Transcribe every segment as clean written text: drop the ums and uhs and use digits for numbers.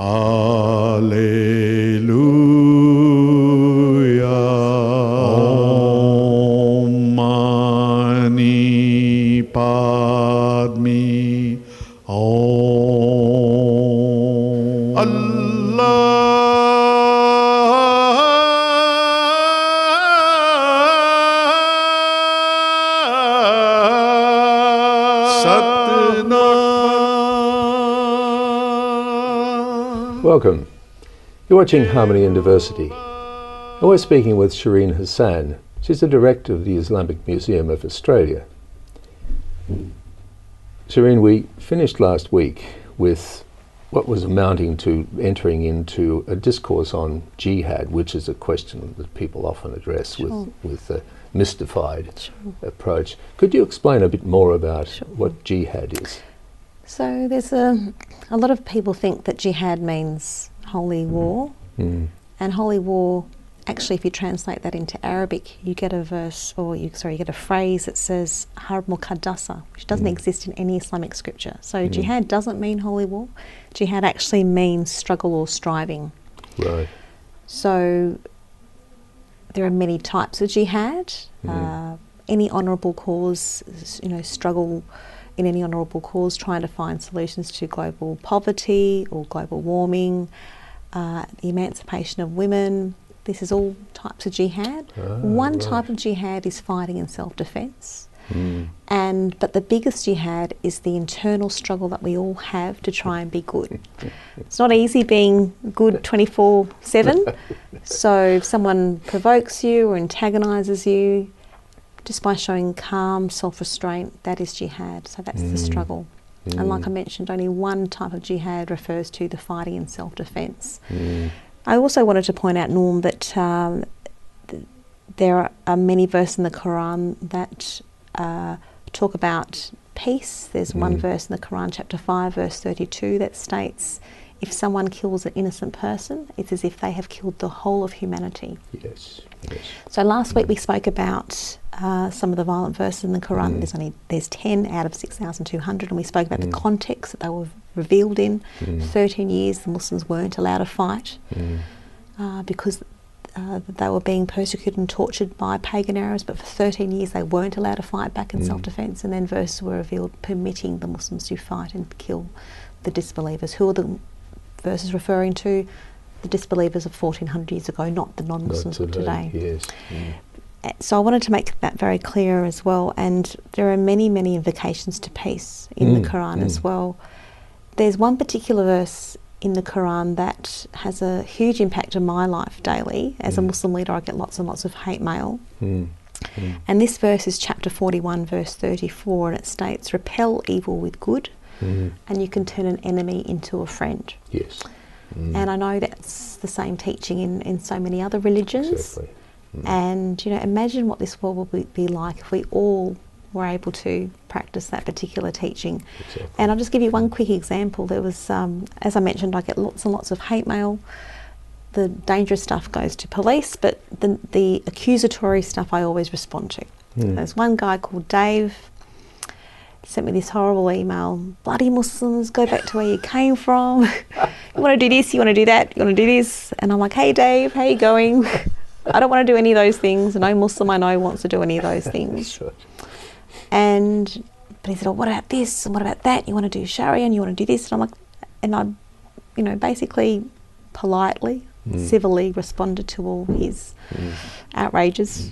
Alleluia. Om Mani Padme Om. Allah Satnam. Welcome. You're watching Harmony and Diversity. And we're speaking with Sherene Hassan. She's the director of the Islamic Museum of Australia. Sherene, we finished last week with what was amounting to entering into a discourse on jihad, which is a question that people often address with a mystified approach. Could you explain a bit more about what jihad is? So there's a lot of people think that jihad means holy war, and holy war, actually if you translate that into Arabic, you get a verse, or you get a phrase that says Harb Muqaddasa, which doesn't exist in any Islamic scripture. So jihad doesn't mean holy war. Jihad actually means struggle or striving. Right. So there are many types of jihad. Any honourable cause, struggle in any honourable cause, trying to find solutions to global poverty or global warming, the emancipation of women. This is all types of jihad. One type of jihad is fighting in self-defence. But the biggest jihad is the internal struggle that we all have to try and be good. It's not easy being good 24/7. So if someone provokes you or antagonises you, just by showing calm self-restraint, that is jihad. So that's the struggle. And like I mentioned, only one type of jihad refers to the fighting in self-defence. I also wanted to point out, Norm, that there are many verses in the Quran that talk about peace. There's one verse in the Quran, chapter 5, verse 32, that states, if someone kills an innocent person, it's as if they have killed the whole of humanity. Yes. So last week we spoke about some of the violent verses in the Quran. There's 10 out of 6,200, and we spoke about the context that they were revealed in. 13 years the Muslims weren't allowed to fight because they were being persecuted and tortured by pagan Arabs, but for 13 years they weren't allowed to fight back in self-defence, and then verses were revealed permitting the Muslims to fight and kill the disbelievers. Who are the verses referring to? The disbelievers of 1400 years ago, not the non-Muslims of today. Yes. So I wanted to make that very clear as well, and there are many, many invocations to peace in the Quran as well. There's one particular verse in the Quran that has a huge impact on my life daily. As a Muslim leader, I get lots and lots of hate mail. And this verse is chapter 41, verse 34, and it states, repel evil with good, and you can turn an enemy into a friend. Yes. And I know that's the same teaching in so many other religions. Exactly. And imagine what this world would be like if we all were able to practice that particular teaching. Exactly. And I'll just give you one quick example. There was, as I mentioned, I get lots and lots of hate mail. The dangerous stuff goes to police, but the accusatory stuff I always respond to. There's one guy called Dave, sent me this horrible email, bloody Muslims, go back to where you came from. You want to do this, you want to do that, you want to do this. And I'm like, hey Dave, how you going? I don't want to do any of those things. No Muslim I know wants to do any of those things. Right. But he said, oh, what about this and what about that? You want to do Sharia and you want to do this? And I'm like, and I basically politely, civilly responded to all his outrageous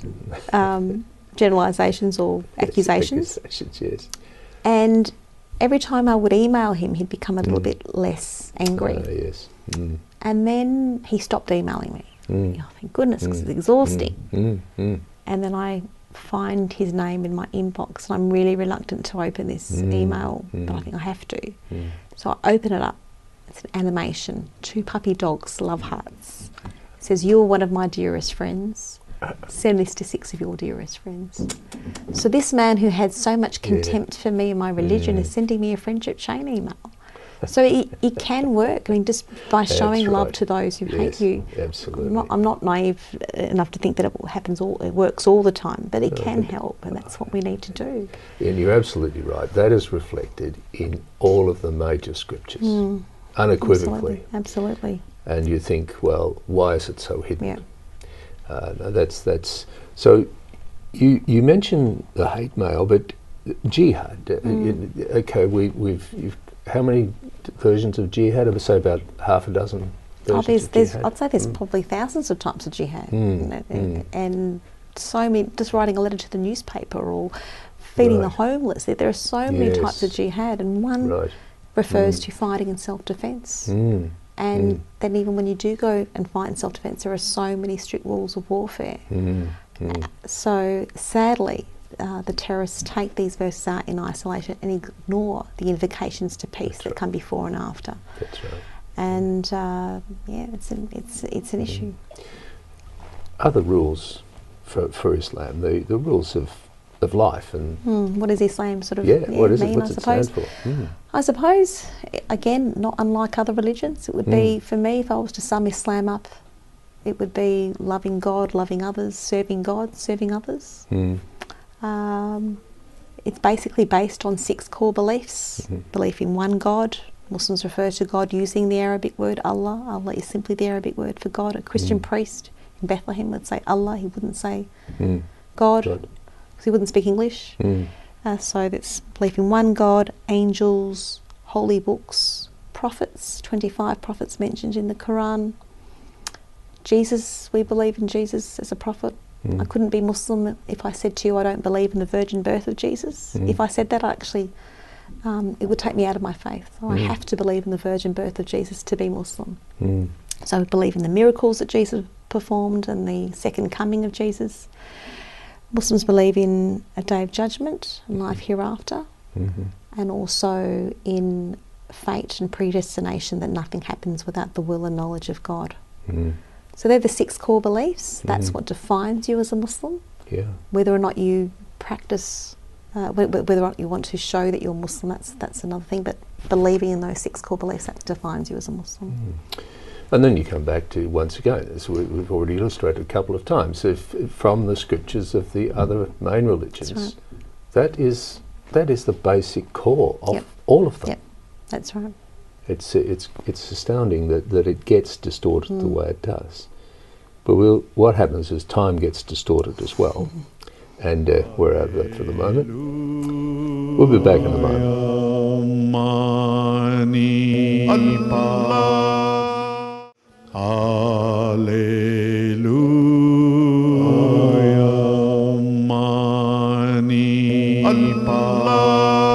generalisations or accusations. Yes. And every time I would email him, he'd become a little bit less angry. Yes. And then he stopped emailing me. Oh, thank goodness, because it's exhausting. And then I find his name in my inbox, and I'm really reluctant to open this email, but I think I have to. So I open it up. It's an animation, 2 puppy dogs, love hearts. It says, you're one of my dearest friends. Send this to 6 of your dearest friends. So this man who had so much contempt for me and my religion is sending me a friendship chain email. So it can work. I mean, just by showing love to those who hate you. Absolutely. I'm not naive enough to think that it works all the time, but it can help, and that's what we need to do. And you're absolutely right. That is reflected in all of the major scriptures. unequivocally. Absolutely. And you think, well, why is it so hidden? Yeah. No, that's so. You mentioned the hate mail, but jihad. Okay, you've how many versions of jihad? I would say about half a dozen. There's I'd say there's probably thousands of types of jihad, and so many. Just writing a letter to the newspaper or feeding the homeless. There are so many types of jihad, and one refers to fighting in self-defence. And then even when you do go and fight in self-defence, there are so many strict rules of warfare. So sadly, the terrorists take these verses out in isolation and ignore the invocations to peace that come before and after. That's right. And it's an issue. Other rules for Islam, the rules of life and what is Islam sort of what is mean, it? What's it stand for? I suppose, again, not unlike other religions, it would be, for me, if I was to sum Islam up, it would be loving God, loving others, serving God, serving others. It's basically based on 6 core beliefs. Belief in one God. Muslims refer to God using the Arabic word Allah. Allah is simply the Arabic word for God. A Christian priest in Bethlehem would say Allah, he wouldn't say God, because he wouldn't speak English. So that's belief in one God, angels, holy books, prophets, 25 prophets mentioned in the Quran. Jesus, we believe in Jesus as a prophet. I couldn't be Muslim if I said to you I don't believe in the virgin birth of Jesus. If I said that, actually, it would take me out of my faith. So I have to believe in the virgin birth of Jesus to be Muslim. So I believe in the miracles that Jesus performed and the second coming of Jesus. Muslims believe in a day of judgment and life hereafter, and also in fate and predestination, that nothing happens without the will and knowledge of God. So they're the 6 core beliefs. That's what defines you as a Muslim. Whether or not you practice, whether or not you want to show that you're Muslim, that's another thing. But believing in those 6 core beliefs, that defines you as a Muslim. And then you come back to, once again, as we've already illustrated a couple of times, from the scriptures of the other main religions. That is the basic core of all of them. That's right. It's astounding that it gets distorted the way it does. But what happens is time gets distorted as well. And we're out of that for the moment. We'll be back in a moment.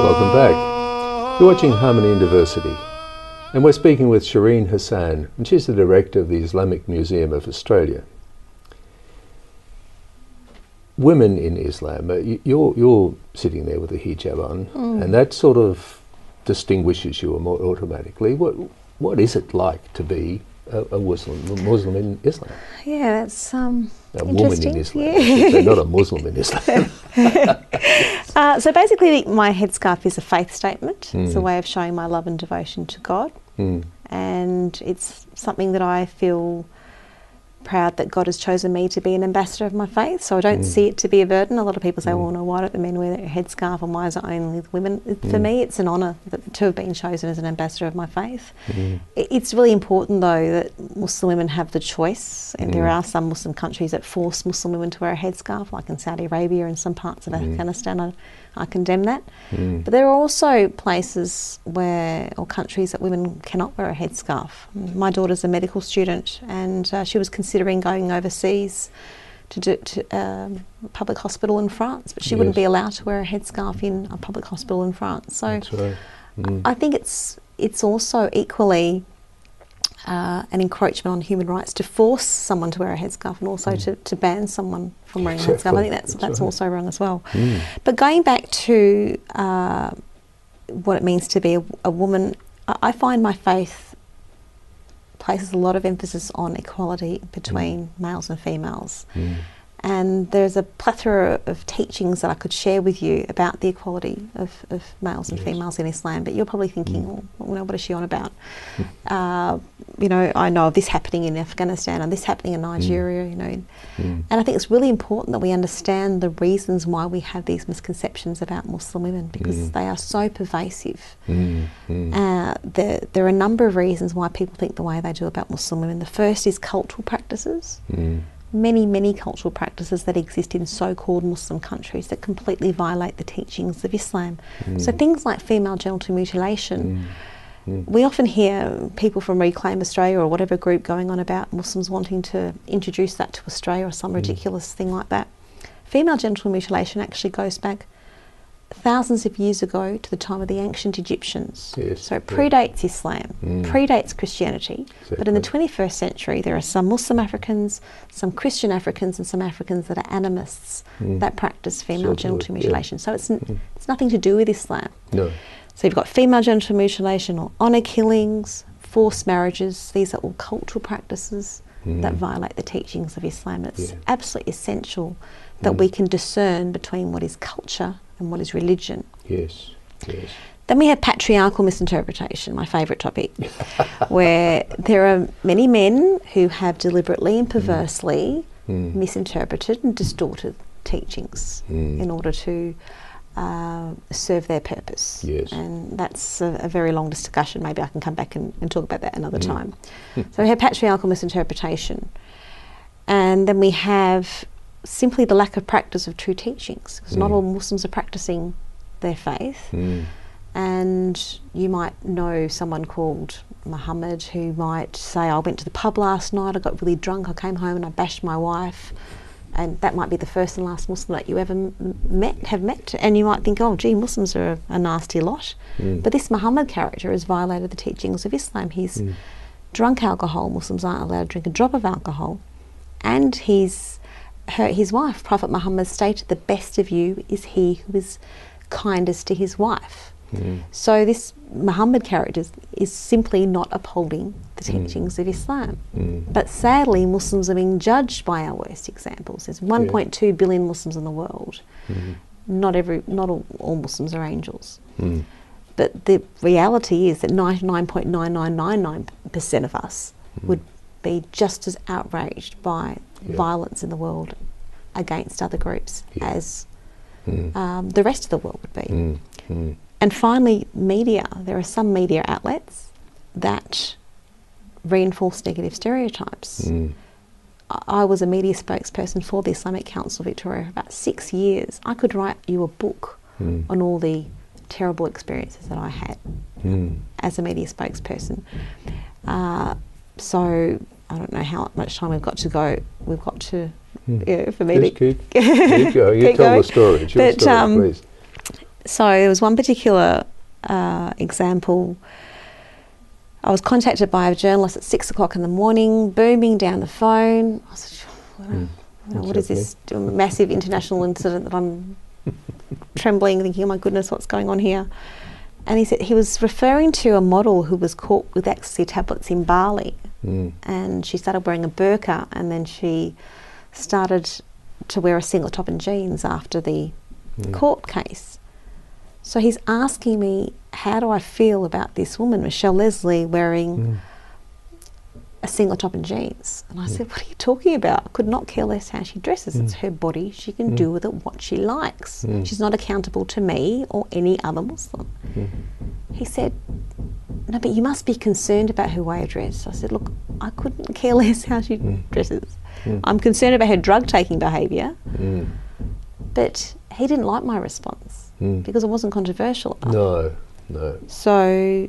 Welcome back. You're watching Harmony and Diversity. And we're speaking with Sherene Hassan, and she's the director of the Islamic Museum of Australia. Women in Islam, you're sitting there with a hijab on, and that sort of distinguishes you more automatically. What is it like to be a Muslim in Islam? Yeah, that's a woman interesting. in Islam, so not a Muslim in Islam. So basically, my headscarf is a faith statement. It's a way of showing my love and devotion to God. And it's something that I feel proud that God has chosen me to be an ambassador of my faith. So I don't see it to be a burden. A lot of people say, well, no, why don't the men wear their headscarf and why is it only the women? For me, it's an honour to have been chosen as an ambassador of my faith. It's really important, though, that Muslim women have the choice. And there are some Muslim countries that force Muslim women to wear a headscarf, like in Saudi Arabia and some parts of Afghanistan. I condemn that. But there are also places or countries that women cannot wear a headscarf. My daughter's a medical student, and she was considering going overseas to a public hospital in France, but she wouldn't be allowed to wear a headscarf in a public hospital in France. So I think it's also equally an encroachment on human rights to force someone to wear a headscarf, and also to ban someone from wearing a headscarf. I think that's also wrong as well. But going back to what it means to be a woman, I find my faith places a lot of emphasis on equality between males and females. And there's a plethora of teachings that I could share with you about the equality of males and females in Islam, but you're probably thinking, well, what is she on about? You know, I know of this happening in Afghanistan and this happening in Nigeria, you know. And I think it's really important that we understand the reasons why we have these misconceptions about Muslim women, because they are so pervasive. There are a number of reasons why people think the way they do about Muslim women. The first is cultural practices. Many cultural practices that exist in so-called Muslim countries that completely violate the teachings of Islam. So things like female genital mutilation. We often hear people from Reclaim Australia or whatever group going on about Muslims wanting to introduce that to Australia or some ridiculous thing like that. Female genital mutilation actually goes back thousands of years ago to the time of the ancient Egyptians. So it predates Islam, predates Christianity. But in the 21st century, there are some Muslim Africans, some Christian Africans, and some Africans that are animists that practice female genital mutilation. So it's nothing to do with Islam. No. So you've got female genital mutilation or honour killings, forced marriages. These are all cultural practices that violate the teachings of Islam. It's absolutely essential that we can discern between what is culture and what is religion. Yes. Then we have patriarchal misinterpretation, my favourite topic, where there are many men who have deliberately and perversely misinterpreted and distorted teachings in order to serve their purpose. And that's a very long discussion. Maybe I can come back and talk about that another time. So we have patriarchal misinterpretation. And then we have simply the lack of practice of true teachings, because not all Muslims are practicing their faith. And you might know someone called Muhammad who might say, I went to the pub last night, I got really drunk, I came home and I bashed my wife. And that might be the first and last Muslim that you ever have met. And you might think, oh, gee, Muslims are a nasty lot. But this Muhammad character has violated the teachings of Islam. He's drunk alcohol. Muslims aren't allowed to drink a drop of alcohol. And his wife, Prophet Muhammad, stated, the best of you is he who is kindest to his wife. So this Muhammad character is simply not upholding the teachings of Islam. But sadly, Muslims are being judged by our worst examples. There's 1.2 billion Muslims in the world. Not all Muslims are angels. But the reality is that 99.9999% of us would be just as outraged by violence in the world against other groups as the rest of the world would be. And finally, media. There are some media outlets that reinforce negative stereotypes. I was a media spokesperson for the Islamic Council of Victoria for about 6 years. I could write you a book on all the terrible experiences that I had as a media spokesperson. So I don't know how much time we've got to go. We've got to, for me Just keep going. You tell the story. It's your story, please. So there was one particular example. I was contacted by a journalist at 6 o'clock in the morning, booming down the phone. I said, what is this massive international incident that I'm trembling, thinking, oh my goodness, what's going on here? And he said he was referring to a model who was caught with ecstasy tablets in Bali. And she started wearing a burqa, and then she started to wear a singlet top and jeans after the court case. So he's asking me, how do I feel about this woman, Michelle Leslie, wearing a singlet top and jeans? And I said, what are you talking about? I could not care less how she dresses. It's her body. She can do with it what she likes. She's not accountable to me or any other Muslim. He said, no, but you must be concerned about her way of dress. I said, look, I couldn't care less how she dresses. I'm concerned about her drug-taking behaviour. But he didn't like my response because it wasn't controversial enough. No. So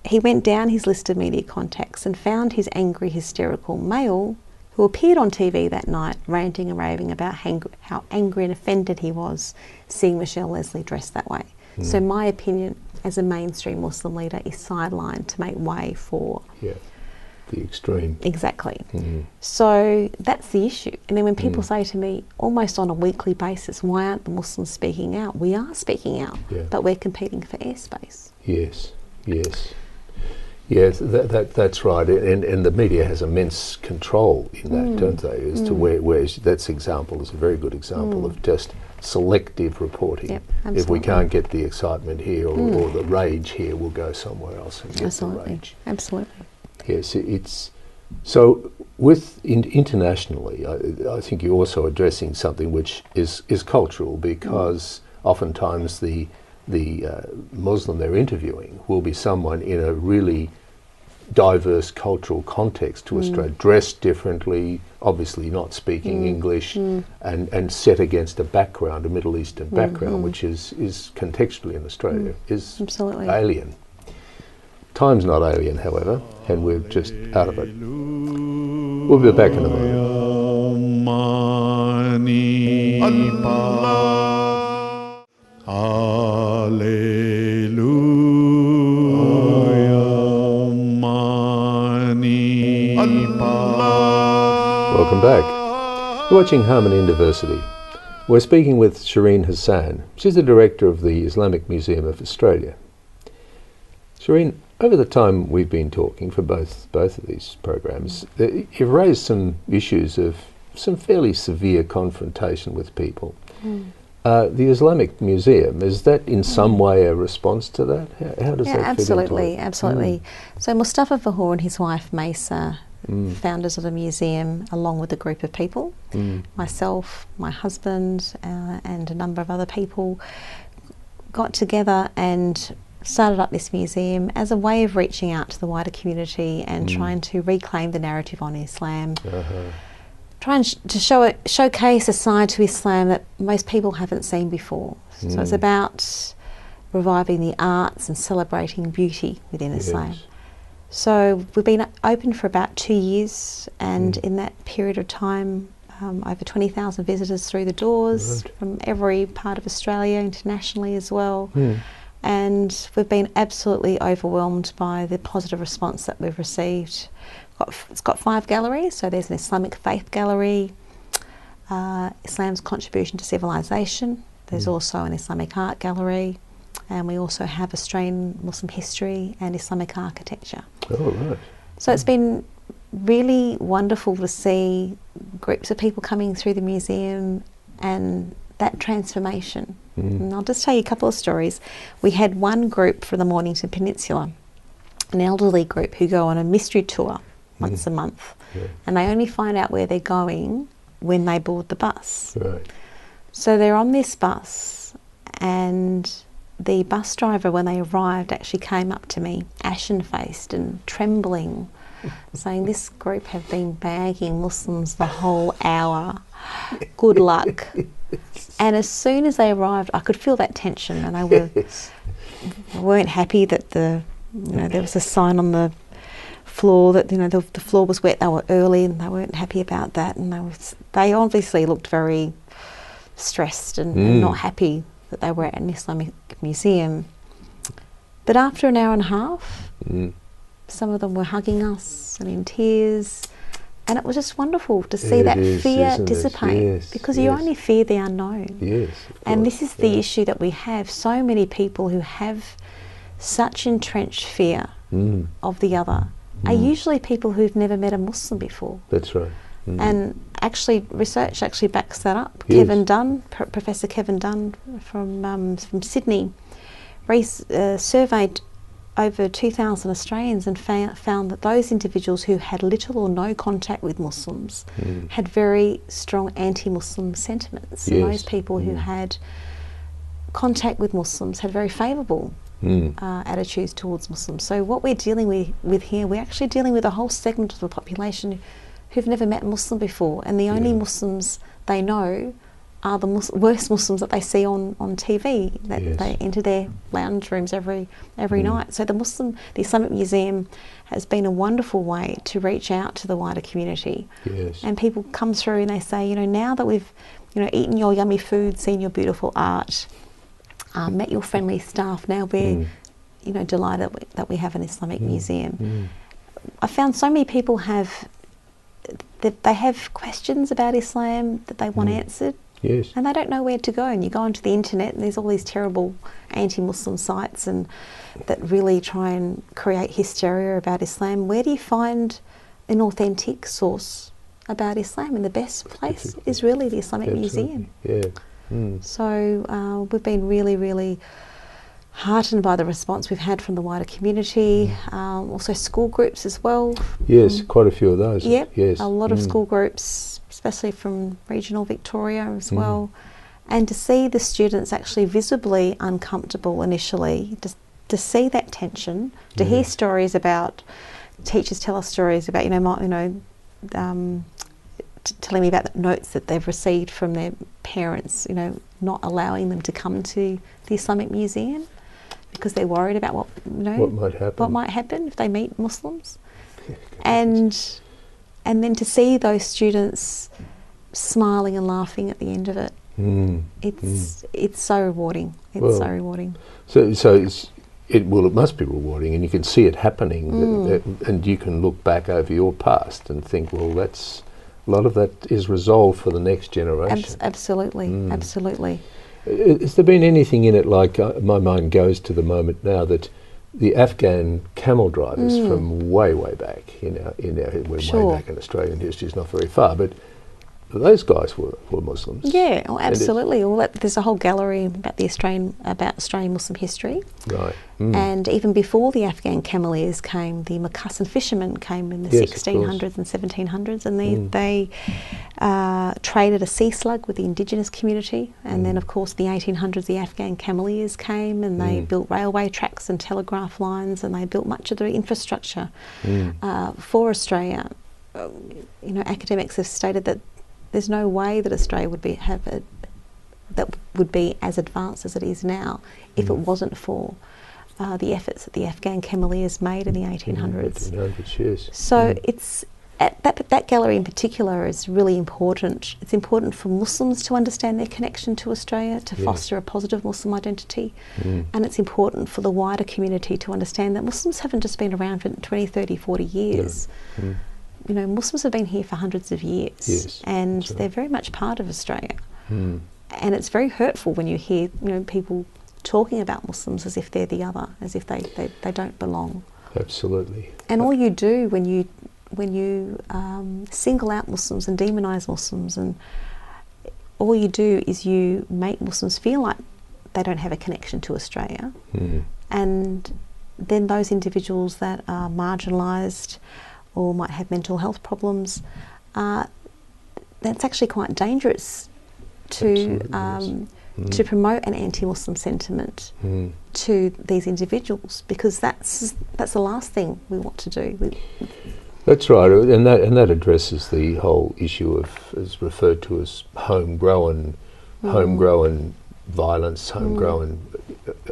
he went down his list of media contacts and found his angry, hysterical male who appeared on TV that night ranting and raving about how angry and offended he was seeing Michelle Leslie dressed that way. So my opinion as a mainstream Muslim leader is sidelined to make way for the extreme. Exactly. So that's the issue. And then when people say to me almost on a weekly basis, why aren't the Muslims speaking out? We are speaking out, but we're competing for airspace. Yes. Yes, that's right, and the media has immense control in that, don't they? As to where that's example is a very good example of just selective reporting. Yep, If we absolutely. can't get the excitement here or the rage here, we'll go somewhere else and get Absolutely. the rage. Absolutely. Yes, it's so. With internationally, I think you're also addressing something which is cultural, because oftentimes the Muslim they're interviewing will be someone in a really diverse cultural context to Australia, dressed differently, obviously not speaking English, and set against a background, a Middle Eastern background, which is contextually in Australia is Absolutely. alien. Time's not alien, however, and we're just out of it. We'll be back in a moment. Mani Alleluia. Mani Welcome back. You're watching Harmony and Diversity. We're speaking with Sherene Hassan. She's the director of the Islamic Museum of Australia. Sherene, over the time we've been talking for both of these programs, you've raised some issues of some fairly severe confrontation with people. The Islamic Museum, is that in some way a response to that? How does that fit absolutely, into it? absolutely. So Mustafa Vahur and his wife Mesa, founders of the museum, along with a group of people, myself, my husband, and a number of other people, got together and started up this museum as a way of reaching out to the wider community and trying to reclaim the narrative on Islam, trying to showcase a side to Islam that most people haven't seen before. So it's about reviving the arts and celebrating beauty within Islam. So we've been open for about 2 years, and in that period of time, over 20,000 visitors through the doors from every part of Australia, internationally as well. And we've been absolutely overwhelmed by the positive response that we've received. It's got 5 galleries, so there's an Islamic faith gallery, Islam's contribution to civilization, there's also an Islamic art gallery, and we also have Australian Muslim history and Islamic architecture. Oh, right. So it's been really wonderful to see groups of people coming through the museum and that transformation. And I'll just tell you a couple of stories. We had one group from the Mornington Peninsula, an elderly group who go on a mystery tour once a month, and they only find out where they're going when they board the bus. Right. So they're on this bus, and the bus driver, when they arrived, actually came up to me, ashen-faced and trembling, saying, "This group have been bagging Muslims the whole hour. Good luck." And as soon as they arrived, I could feel that tension, and they weren't happy that there was a sign on the floor that the floor was wet. They were early, and they weren't happy about that, and they obviously looked very stressed and not happy that they were at an Islamic museum. But after an hour and a half, some of them were hugging us and in tears, and it was just wonderful to see that fear dissipate, because you only fear the unknown. Yes. And this is the issue that we have. So many people who have such entrenched fear of the other are usually people who've never met a Muslim before. That's right. And actually, research actually backs that up. Yes. Kevin Dunn, Professor Kevin Dunn from Sydney, surveyed over 2,000 Australians and found that those individuals who had little or no contact with Muslims had very strong anti-Muslim sentiments. And those people who had contact with Muslims had very favourable attitudes towards Muslims. So what we're dealing with here, we're actually dealing with a whole segment of the population who've never met a Muslim before, and the only Muslims they know are the worst Muslims that they see on TV, that they enter their lounge rooms every night. So the Islamic Museum has been a wonderful way to reach out to the wider community. Yes. And people come through and they say, now that we've eaten your yummy food, seen your beautiful art, met your friendly staff, now we're delighted that we have an Islamic museum. I found so many people they have questions about Islam that they want answered, Yes. And they don't know where to go. And you go onto the internet and there's all these terrible anti-Muslim sites and that really try and create hysteria about Islam. Where do you find an authentic source about Islam? And the best place is really the Islamic Museum. Yeah. Mm. So we've been really, really heartened by the response we've had from the wider community, also school groups as well. Yes, quite a few of those. Yep, yes. a lot of school groups, especially from regional Victoria as well. And to see the students actually visibly uncomfortable initially, to see that tension, to hear stories about, teachers tell us stories about, telling me about the notes that they've received from their parents, not allowing them to come to the Islamic Museum because they're worried about what might happen if they meet Muslims. And then to see those students smiling and laughing at the end of it, it's so rewarding. It's so rewarding. So it must be rewarding, and you can see it happening, and you can look back over your past and think, well, a lot of that is resolved for the next generation. Absolutely, absolutely. Has there been anything in it, like my mind goes to the moment now that the Afghan camel drivers from way back, way back in Australian history, is not very far, but those guys were Muslims. Yeah, absolutely. There's a whole gallery about Australian Muslim history. Right. And even before the Afghan cameleers came, the Macussan fishermen came in the 1600s and 1700s, and they traded a sea slug with the indigenous community. And then, of course, in the 1800s, the Afghan cameleers came, and they built railway tracks and telegraph lines, and they built much of the infrastructure for Australia. Academics have stated that there's no way that Australia would be as advanced as it is now if it wasn't for the efforts that the Afghan cameleers made in the 1800s. 1800s, yes. So it's that gallery in particular is really important. It's important for Muslims to understand their connection to Australia, to foster a positive Muslim identity, and it's important for the wider community to understand that Muslims haven't just been around for 20, 30, 40 years. No. Muslims have been here for hundreds of years, and they're very much part of Australia. And it's very hurtful when you hear people talking about Muslims as if they're the other, as if they don't belong. Absolutely. And all you do when you single out Muslims and demonise Muslims, and all you do is you make Muslims feel like they don't have a connection to Australia, and then those individuals that are marginalised or might have mental health problems, that's actually quite dangerous to promote an anti-Muslim sentiment to these individuals, because that's the last thing we want to do. That's right, and that addresses the whole issue of, as referred to as homegrown violence, homegrown.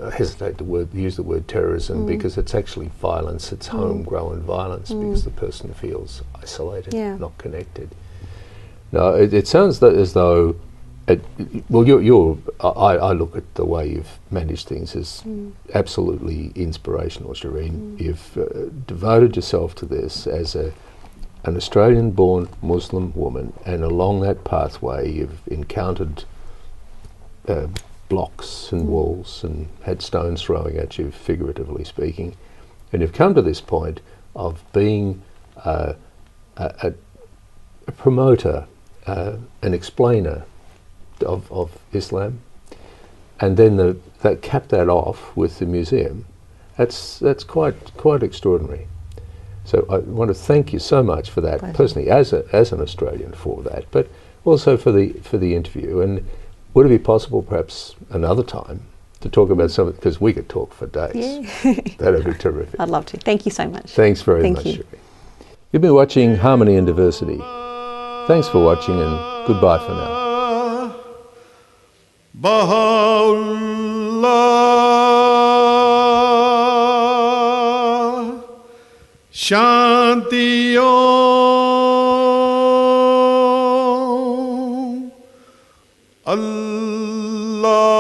I hesitate to use the word terrorism because it's actually violence. It's homegrown violence because the person feels isolated, not connected. No, it sounds as though. I look at the way you've managed things as absolutely inspirational, Sherene. You've devoted yourself to this as an Australian-born Muslim woman, and along that pathway you've encountered blocks and walls and had stones throwing at you, figuratively speaking, and you've come to this point of being a promoter, an explainer of Islam, and then cap that off with the museum. That's quite extraordinary. So I want to thank you so much for that, personally, as an Australian, for that, but also for the interview. And would it be possible, perhaps another time, to talk about something, because we could talk for days. Yeah. That'd be terrific. I'd love to. Thank you so much. Thanks very much, Sherene. You've been watching Harmony and Diversity. Thanks for watching, and goodbye for now. Baha'u'llah, Shanti Om, Allahu